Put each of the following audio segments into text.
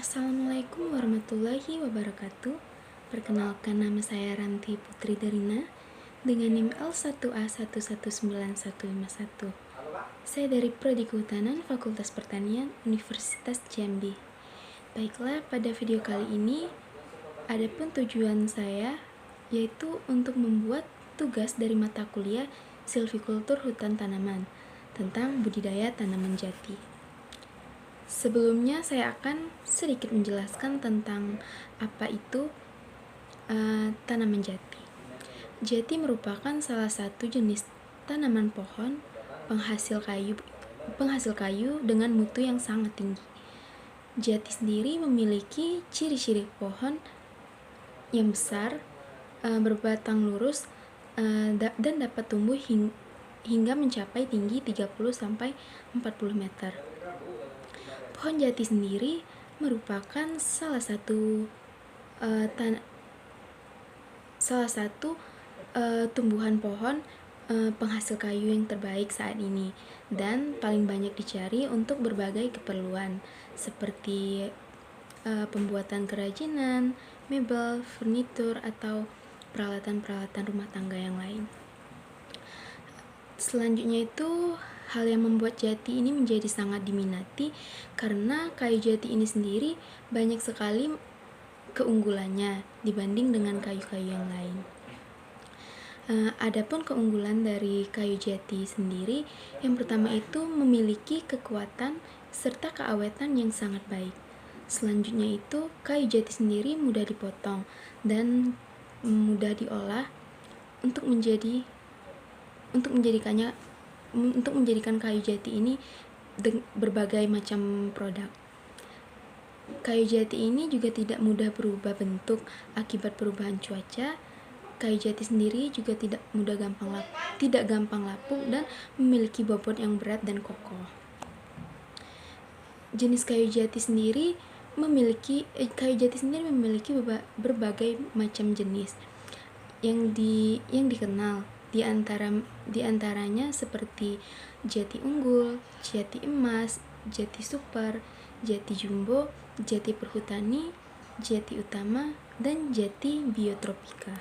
Assalamualaikum warahmatullahi wabarakatuh. Perkenalkan, nama saya Ranti Putri Darina dengan NIM L1A119151. Saya dari Prodi Kehutanan Fakultas Pertanian Universitas Jambi. Baiklah, pada video kali ini adapun tujuan saya yaitu untuk membuat tugas dari mata kuliah Silvikultur Hutan Tanaman tentang budidaya tanaman jati. Sebelumnya saya akan sedikit menjelaskan tentang apa itu tanaman jati. Jati merupakan salah satu jenis tanaman pohon penghasil kayu dengan mutu yang sangat tinggi. Jati sendiri memiliki ciri-ciri pohon yang besar, berbatang lurus, dan dapat tumbuh hingga mencapai tinggi 30-40 meter. Pohon jati sendiri merupakan salah satu tumbuhan pohon penghasil kayu yang terbaik saat ini dan paling banyak dicari untuk berbagai keperluan seperti pembuatan kerajinan, mebel, furnitur, atau peralatan-peralatan rumah tangga yang lain. Selanjutnya itu, hal yang membuat jati ini menjadi sangat diminati karena kayu jati ini sendiri banyak sekali keunggulannya dibanding dengan kayu-kayu yang lain. Adapun keunggulan dari kayu jati sendiri, yang pertama itu memiliki kekuatan serta keawetan yang sangat baik. Selanjutnya itu, kayu jati sendiri mudah dipotong dan mudah diolah untuk menjadikan kayu jati ini berbagai macam produk. Kayu jati ini juga tidak mudah berubah bentuk akibat perubahan cuaca. Kayu jati sendiri juga tidak gampang lapuk dan memiliki bobot yang berat dan kokoh. Jenis kayu jati sendiri memiliki berbagai macam jenis yang dikenal. Di antaranya seperti jati unggul, jati emas, jati super, jati jumbo, jati perhutani, jati utama, dan jati biotropika.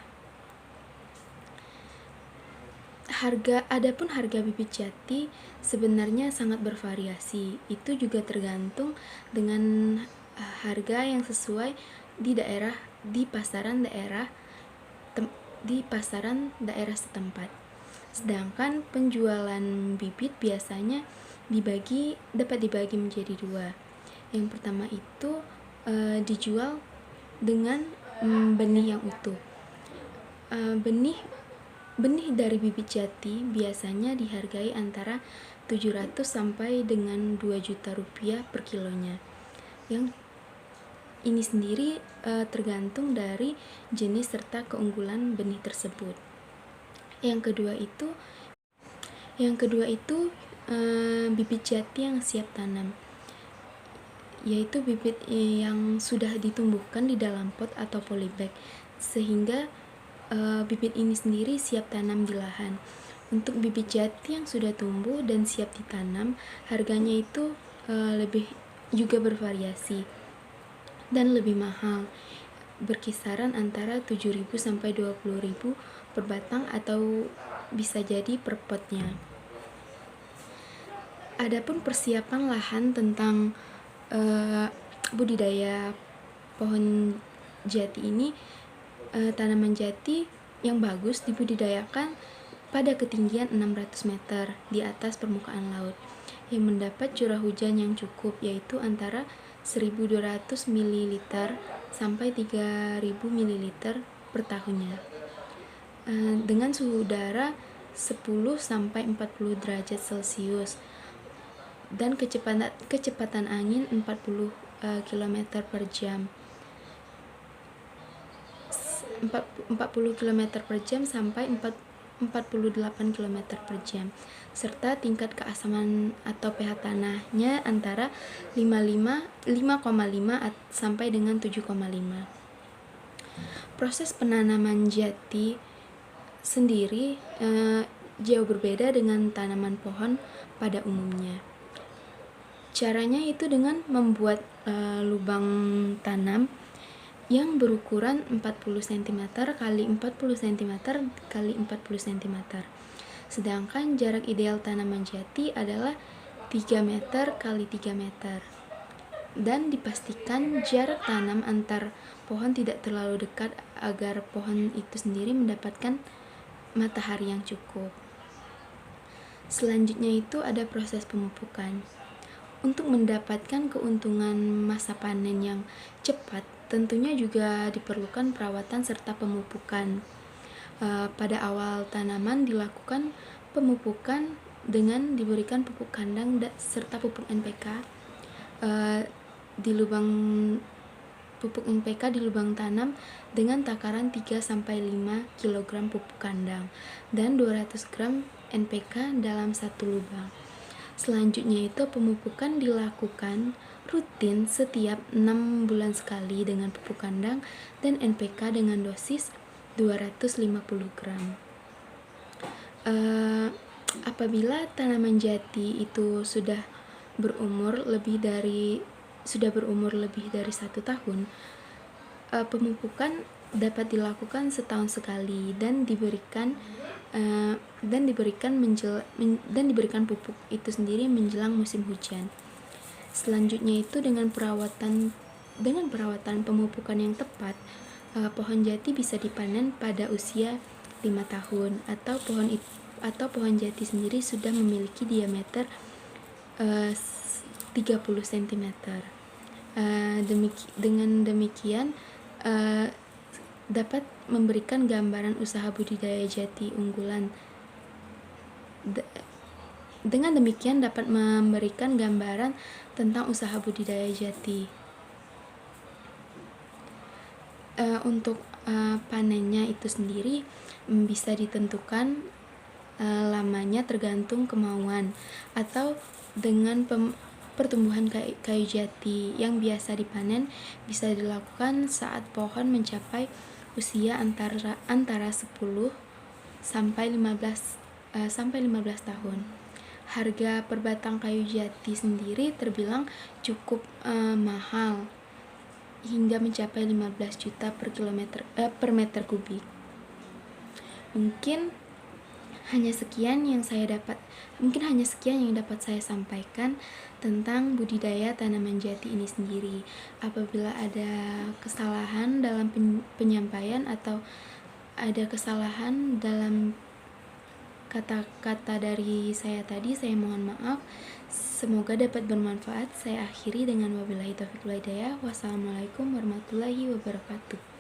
Adapun harga bibit jati sebenarnya sangat bervariasi. Itu juga tergantung dengan harga yang sesuai di pasaran daerah setempat. Sedangkan penjualan bibit biasanya dapat dibagi menjadi dua. Yang pertama itu dijual dengan benih yang utuh. Benih dari bibit jati biasanya dihargai antara 700 sampai dengan 2 juta rupiah per kilonya. Yang ini sendiri tergantung dari jenis serta keunggulan benih tersebut. Yang kedua itu bibit jati yang siap tanam, yaitu bibit yang sudah ditumbuhkan di dalam pot atau polybag, sehingga bibit ini sendiri siap tanam di lahan. Untuk bibit jati yang sudah tumbuh dan siap ditanam, harganya itu lebih juga bervariasi dan lebih mahal, berkisaran antara 7.000 sampai 20.000 per batang atau bisa jadi per potnya. Adapun persiapan lahan tentang budidaya pohon jati ini, tanaman jati yang bagus dibudidayakan pada ketinggian 600 meter di atas permukaan laut yang mendapat curah hujan yang cukup, yaitu antara 1.200 ml sampai 3.000 ml per tahunnya, dengan suhu udara 10 sampai 40 derajat Celcius dan kecepatan angin 40 km per jam. 40 km per jam sampai 48 km per jam, serta tingkat keasaman atau pH tanahnya antara 5,5 sampai dengan 7,5. Proses penanaman jati sendiri jauh berbeda dengan tanaman pohon pada umumnya. Caranya itu dengan membuat lubang tanam yang berukuran 40 cm kali 40 cm kali 40 cm. Sedangkan jarak ideal tanaman jati adalah 3 meter kali 3 meter. Dan dipastikan jarak tanam antar pohon tidak terlalu dekat agar pohon itu sendiri mendapatkan matahari yang cukup. Selanjutnya itu ada proses pemupukan. Untuk mendapatkan keuntungan masa panen yang cepat, tentunya juga diperlukan perawatan serta pemupukan. Pada awal tanaman dilakukan pemupukan dengan diberikan pupuk kandang serta pupuk NPK di lubang tanam dengan takaran 3-5 kg pupuk kandang dan 200 gram NPK dalam satu lubang. Selanjutnya itu pemupukan dilakukan rutin setiap 6 bulan sekali dengan pupuk kandang dan NPK dengan dosis 250 gram. Apabila tanaman jati itu sudah berumur lebih dari 1 tahun, pemupukan dapat dilakukan setahun sekali dan diberikan pupuk itu sendiri menjelang musim hujan. Selanjutnya itu dengan perawatan pemupukan yang tepat, pohon jati bisa dipanen pada usia 5 tahun atau pohon jati sendiri sudah memiliki diameter 30 cm. Dengan demikian dapat memberikan gambaran usaha budidaya jati unggulan. Dengan demikian dapat memberikan gambaran tentang usaha budidaya jati. Untuk panennya itu sendiri bisa ditentukan lamanya tergantung kemauan atau dengan pertumbuhan kayu jati yang biasa dipanen bisa dilakukan saat pohon mencapai usia antara 10 sampai 15 tahun. Harga per batang kayu jati sendiri terbilang cukup mahal, hingga mencapai 15 juta per meter kubik. Mungkin hanya sekian yang dapat saya sampaikan tentang budidaya tanaman jati ini sendiri. Apabila ada kesalahan dalam penyampaian atau ada kesalahan dalam kata-kata dari saya tadi, saya mohon maaf. Semoga dapat bermanfaat. Saya akhiri dengan wabillahi taufiq wal hidayah. Wassalamualaikum warahmatullahi wabarakatuh.